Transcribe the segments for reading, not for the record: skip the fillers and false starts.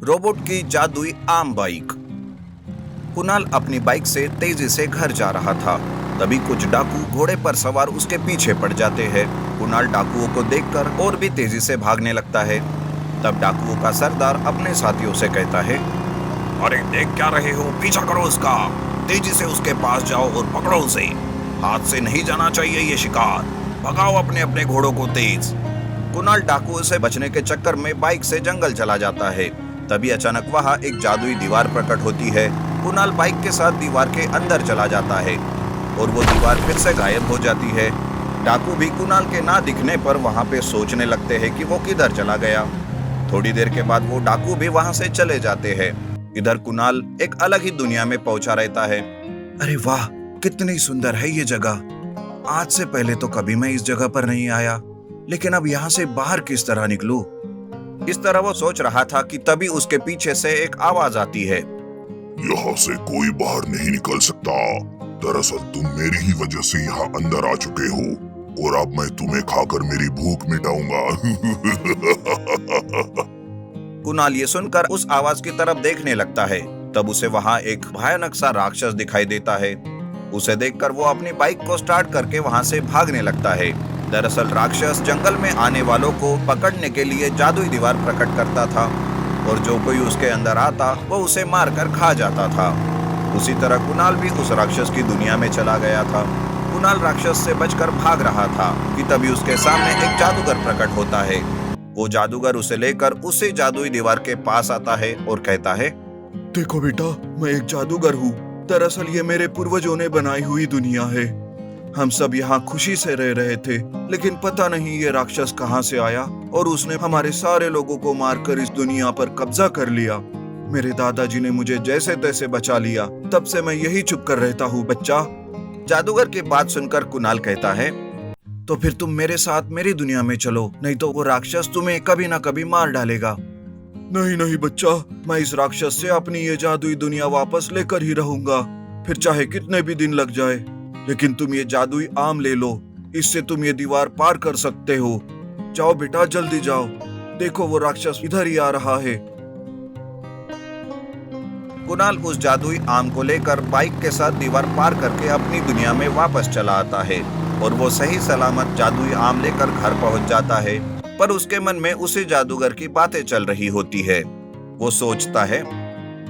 Robot की जादुई आम बाइक। कुणाल अपनी बाइक से तेजी से घर जा रहा था। तभी कुछ डाकू घोड़े पर सवार उसके पीछे पड़ जाते हैं। कुणाल डाकुओं को देखकर और भी तेजी से भागने लगता है। तब डाकुओं का सरदार अपने साथियों से कहता है, अरे देख क्या रहे हो, पीछा करो उसका। तेजी से उसके पास जाओ और पकड़ो उसे। हाथ से नहीं जाना चाहिए ये शिकार। भगाओ अपने अपने घोड़ों को तेज। कुणाल डाकुओं से बचने के चक्कर में बाइक से जंगल चला जाता है। तभी अचानक वहां एक जादुई दीवार प्रकट होती है। कुणाल बाइक के साथ दीवार के अंदर चला जाता है और वो दीवार फिर से गायब हो जाती है। डाकू भी कुणाल के ना दिखने पर वहां पे सोचने लगते हैं कि वो किधर चला गया। थोड़ी देर के बाद वो डाकू भी वहां से चले जाते हैं। इधर कुणाल एक अलग ही दुनिया में पहुंचा रहता है। अरे वाह, कितनी सुंदर है ये जगह। आज से पहले तो कभी मैं इस जगह पर नहीं आया, लेकिन अब यहाँ से बाहर किस तरह निकलूं? इस तरह वो सोच रहा था कि तभी उसके पीछे से एक आवाज आती है। यहाँ से कोई बाहर नहीं निकल सकता। दरअसल तुम मेरी ही वजह से यहाँ अंदर आ चुके हो और अब मैं तुम्हें खाकर मेरी भूख मिटाऊंगा। कुणाल ये सुनकर उस आवाज की तरफ देखने लगता है। तब उसे वहां एक भयानक सा राक्षस दिखाई देता है। उसे देखकर वो अपनी बाइक को स्टार्ट करके वहां से भागने लगता है। दरअसल राक्षस जंगल में आने वालों को पकड़ने के लिए जादुई दीवार प्रकट करता था और जो कोई उसके अंदर आता वो उसे मारकर खा जाता था। उसी तरह कुणाल भी उस राक्षस की दुनिया में चला गया था। कुणाल राक्षस से बचकर भाग रहा था कि तभी उसके सामने एक जादूगर प्रकट होता है। वो जादूगर उसे लेकर उसी जादुई दीवार के पास आता है और कहता है, देखो बेटा, मैं एक जादूगर हूँ। दरअसल ये मेरे पूर्वजों ने बनाई हुई दुनिया है। हम सब यहाँ खुशी से रह रहे थे, लेकिन पता नहीं ये राक्षस कहाँ से आया और उसने हमारे सारे लोगों को मारकर इस दुनिया पर कब्जा कर लिया। मेरे दादाजी ने मुझे जैसे तैसे बचा लिया, तब से मैं यही चुप कर रहता हूँ बच्चा। जादूगर की बात सुनकर कुणाल कहता है, तो फिर तुम मेरे साथ मेरी दुनिया में चलो, नहीं तो वो राक्षस तुम्हें कभी ना कभी मार डालेगा। नहीं नहीं बच्चा, मैं इस राक्षस से अपनी ये जादुई दुनिया वापस लेकर ही रहूंगा, फिर चाहे कितने भी दिन लग जाए। लेकिन तुम ये जादुई आम ले लो, इससे तुम ये दीवार पार कर सकते हो। जाओ बेटा, जल्दी जाओ। देखो वो राक्षस इधर ही आ रहा है। कुणाल उस जादुई आम को लेकर बाइक के साथ दीवार पार करके अपनी दुनिया में वापस चला आता है और वो सही सलामत जादुई आम लेकर घर पहुंच जाता है। पर उसके मन में उसी जादूगर की बातें चल रही होती है। वो सोचता है,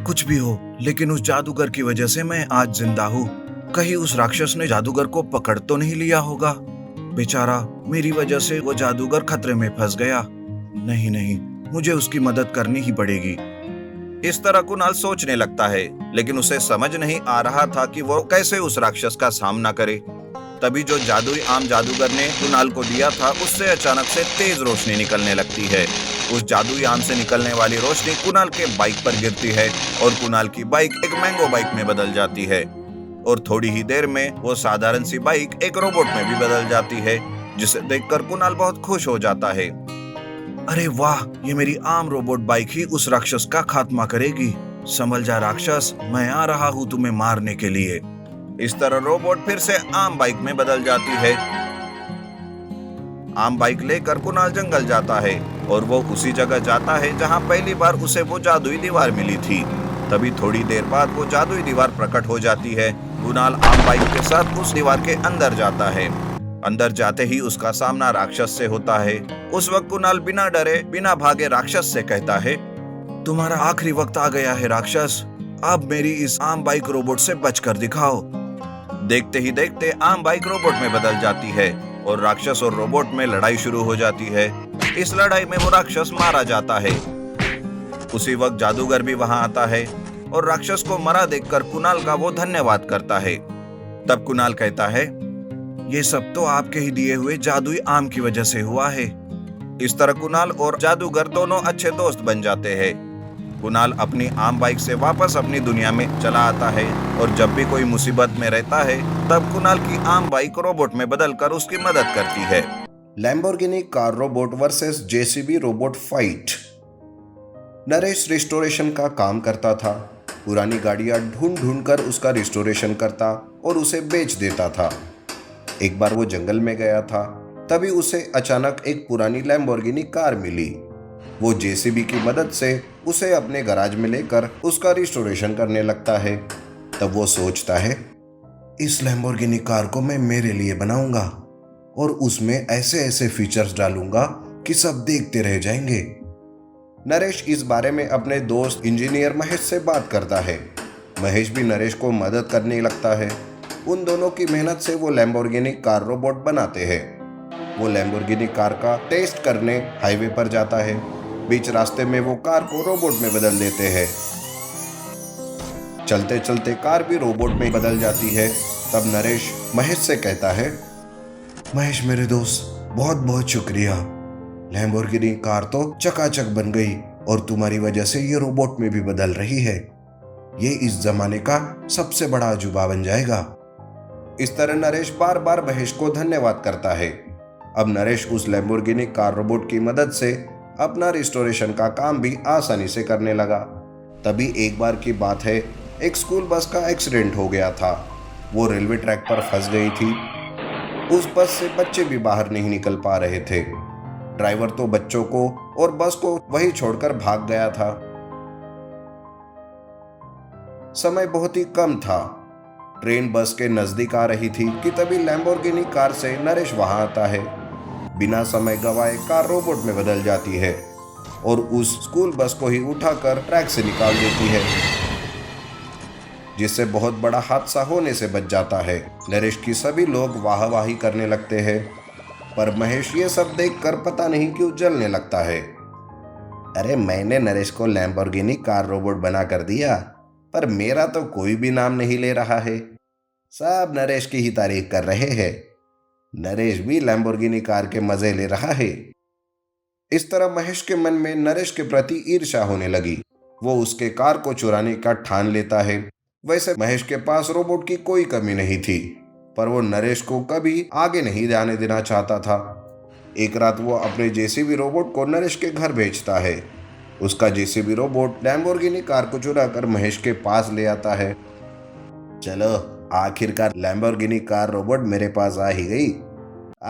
कुछ भी हो, लेकिन उस जादूगर की वजह से मैं आज जिंदा हूँ। कहीं उस राक्षस ने जादूगर को पकड़ तो नहीं लिया होगा? बेचारा, मेरी वजह से वो जादूगर खतरे में फंस गया। नहीं नहीं, मुझे उसकी मदद करनी ही पड़ेगी। इस तरह कुणाल सोचने लगता है, लेकिन उसे समझ नहीं आ रहा था कि वो कैसे उस राक्षस का सामना करे। तभी जो जादुई आम जादूगर ने कुणाल को दिया था, उससे अचानक से तेज रोशनी निकलने लगती है। उस जादुई आम से निकलने वाली रोशनी कुणाल के बाइक पर गिरती है और कुणाल की बाइक एक मैंगो बाइक में बदल जाती है और थोड़ी ही देर में वो साधारण सी बाइक एक रोबोट में भी बदल जाती है, जिसे देखकर कुणाल बहुत खुश हो जाता है। अरे वाह, ये मेरी आम रोबोट बाइक ही उस राक्षस का खात्मा करेगी। संभल जा राक्षस, मैं आ रहा हूँ तुम्हें मारने के लिए। इस तरह रोबोट फिर से आम बाइक में बदल जाती है। आम बाइक लेकर कुणाल जंगल जाता है और वो उसी जगह जाता है जहां पहली बार उसे वो जादुई दीवार मिली थी। तभी थोड़ी देर बाद वो जादुई दीवार प्रकट हो जाती है। कुणाल आम बाइक के साथ उस दीवार के अंदर जाता है। अंदर जाते ही उसका सामना राक्षस से होता है। उस वक्त कुणाल बिना डरे बिना भागे राक्षस से कहता है, तुम्हारा आखिरी वक्त आ गया है राक्षस। अब मेरी इस आम बाइक रोबोट से बचकर दिखाओ। देखते ही देखते आम बाइक रोबोट में बदल जाती है और राक्षस और रोबोट में लड़ाई शुरू हो जाती है। इस लड़ाई में वो राक्षस मारा जाता है। उसी वक्त जादूगर भी वहां आता है और राक्षस को मरा देखकर कुणाल का वो धन्यवाद करता है। तब कुणाल कहता है, ये सब तो आपके ही दिए हुए जादुई आम की वजह से हुआ है। इस तरह कुणाल और जादूगर दोनों अच्छे दोस्त बन जाते हैं। कुणाल अपनी आम बाइक से वापस अपनी दुनिया में चला आता है और जब भी कोई मुसीबत में रहता है, तब कुणाल की आम बाइक रोबोट में बदलकर उसकी मदद करती है। Lamborghini car robot versus JCB robot fight. Naresh restoration का काम करता था। पुरानी गाड़ियां ढूंढ ढूंढ कर उसका रिस्टोरेशन करता और उसे बेच देता था। एक बार वो जंगल में गया था, तभी उसे अचानक एक पुरानी लैम्बोर्गिनी कार मिली। वो जेसीबी की मदद से उसे अपने गैराज में लेकर उसका रिस्टोरेशन करने लगता है। तब वो सोचता है, इस लैम्बोर्गिनी कार को मैं मेरे लिए बनाऊंगा और उसमें ऐसे ऐसे फीचर्स डालूंगा कि सब देखते रह जाएंगे। नरेश इस बारे में अपने दोस्त इंजीनियर महेश से बात करता है। महेश भी नरेश को मदद करने लगता है। उन दोनों की मेहनत से वो लैम्बोर्गिनी कार रोबोट बनाते हैं। वो लैम्बोर्गिनी कार का टेस्ट करने हाईवे पर जाता है। बीच रास्ते में वो कार को रोबोट में बदल देते हैं। चलते चलते कार भी रोबोट में बदल जाती है। तब नरेश महेश से कहता है, महेश मेरे दोस्त, बहुत बहुत शुक्रिया। लैम्बोर्गिनी कार तो चकाचक बन गई और तुम्हारी वजह से ये रोबोट में भी बदल रही है। ये इस जमाने का सबसे बड़ा अजूबा बन जाएगा। इस तरह नरेश बार बार महेश को धन्यवाद करता है। अब नरेश उस लैम्बोर्गिनी कार रोबोट की मदद से अपना रिस्टोरेशन का काम भी आसानी से करने लगा। तभी एक बार की बात है, एक स्कूल बस का एक्सीडेंट हो गया था। वो रेलवे ट्रैक पर फंस गई थी। उस बस से बच्चे भी बाहर नहीं निकल पा रहे थे। ड्राइवर तो बच्चों को और बस को वहीं छोड़कर भाग गया था। समय बहुत ही कम था। ट्रेन बस के नजदीक आ रही थी कि तभी लैम्बोर्गिनी कार से नरेश वहां आता है। बिना समय गवाए कार रोबोट में बदल जाती है और उस स्कूल बस को ही उठाकर ट्रैक से निकाल देती है, जिससे बहुत बड़ा हादसा होने से बच जाता है। नरेश की सभी लोग वाहवाही करने लगते हैं, पर महेश ये सब देखकर पता नहीं क्यों जलने लगता है। अरे मैंने नरेश को लैम्बोर्गिनी कार रोबोट बना कर दिया, पर मेरा तो कोई भी नाम नहीं ले रहा है। सब नरेश की ही तारीफ कर रहे हैं। नरेश भी लैम्बोर्गिनी कार के मजे ले रहा है। इस तरह महेश के मन में नरेश के प्रति ईर्ष्या होने लगी। वो उसके कार को चुराने का ठान लेता है। वैसे महेश के पास रोबोट की कोई कमी नहीं थी, पर वो नरेश को कभी आगे नहीं जाने देना चाहता था। एक रात वो अपने जेसीबी रोबोट को नरेश के घर भेजता है। उसका जेसीबी रोबोट लैम्बोर्गिनी कार को चुरा कर महेश के पास ले आता है। चलो, आखिरकार लैम्बोर्गिनी कार रोबोट मेरे पास आ ही गई।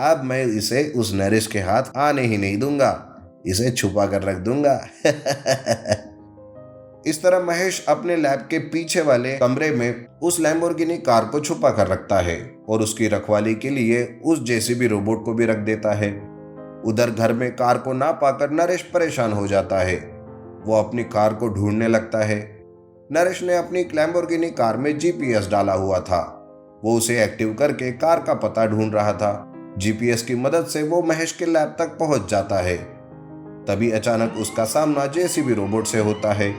अब मैं इसे उस नरेश के हाथ आने ही नहीं दूंगा, इसे छुपा कर रख दूंगा। इस तरह महेश अपने लैब के पीछे वाले कमरे में उस लैम्बोर्गिनी कार को छुपा कर रखता है और उसकी रखवाली के लिए उस जेसीबी रोबोट को भी रख देता है। उधर घर में कार को ना पाकर नरेश परेशान हो जाता है। वो अपनी कार को ढूंढने लगता है। नरेश ने अपनी लैम्बोर्गिनी कार में जीपीएस डाला हुआ था। वो उसे एक्टिव करके कार का पता ढूंढ रहा था। जीपीएस की मदद से वो महेश के लैब तक पहुंच जाता है। तभी अचानक उसका सामना जेसीबी रोबोट से होता है।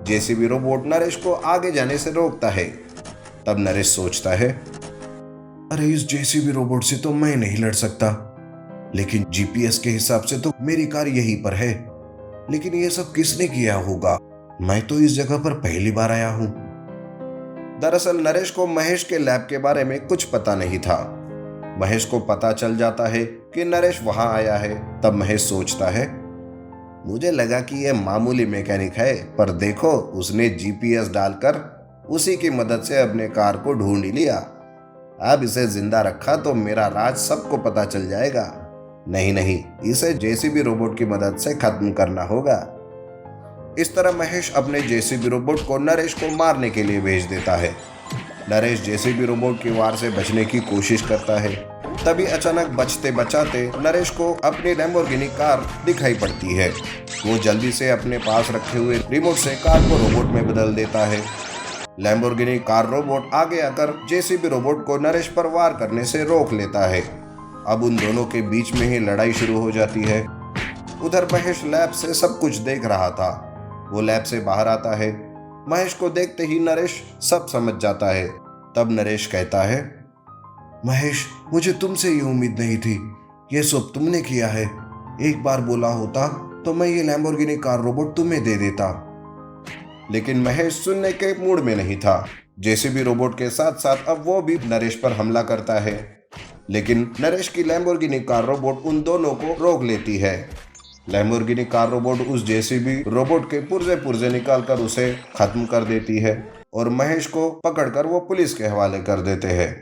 जेसीबी रोबोट नरेश को आगे जाने से रोकता है। तब नरेश सोचता है, अरे इस जेसीबी रोबोट से तो मैं नहीं लड़ सकता, लेकिन जीपीएस के हिसाब से तो मेरी कार यहीं पर है। लेकिन ये सब किसने किया होगा? मैं तो इस जगह पर पहली बार आया हूं। दरअसल नरेश को महेश के लैब के बारे में कुछ पता नहीं था। महेश को पता चल जाता है कि नरेश वहां आया है। तब महेश सोचता है, मुझे लगा कि यह मामूली मैकेनिक है, पर देखो उसने जीपीएस डालकर उसी की मदद से अपने कार को ढूंढ ही लिया। अब इसे जिंदा रखा तो मेरा राज सबको पता चल जाएगा। नहीं, इसे जेसीबी रोबोट की मदद से खत्म करना होगा। इस तरह महेश अपने जेसीबी रोबोट को नरेश को मारने के लिए भेज देता है। नरेश जेसीबी रोबोट की वार से बचने की कोशिश करता है। तभी अचानक बचते बचाते नरेश को अपनी लैम्बोर्गिनी कार दिखाई पड़ती है। वो जल्दी से अपने पास रखे हुए रिमोट से कार को रोबोट में बदल देता है। लैम्बोर्गिनी कार रोबोट आगे आकर जेसीबी रोबोट को नरेश पर वार करने से रोक लेता है। अब उन दोनों के बीच में ही लड़ाई शुरू हो जाती है। उधर महेश लैब से सब कुछ देख रहा था। वो लैब से बाहर आता है। महेश को देखते ही नरेश सब समझ जाता है। तब नरेश कहता है, महेश, मुझे तुमसे ये उम्मीद नहीं थी। ये सब तुमने किया है। एक बार बोला होता तो मैं ये लैम्बोर्गिनी कार रोबोट तुम्हें दे देता। लेकिन महेश सुनने के मूड में नहीं था। जेसीबी रोबोट के साथ साथ अब वो भी नरेश पर हमला करता है, लेकिन नरेश की लैम्बोर्गिनी कार रोबोट उन दोनों को रोक लेती है। लैम्बोर्गिनी कार रोबोट उस जेसीबी रोबोट के पुर्जे निकालकर उसे खत्म कर देती है और महेश को पकड़कर वो पुलिस के हवाले कर देते हैं।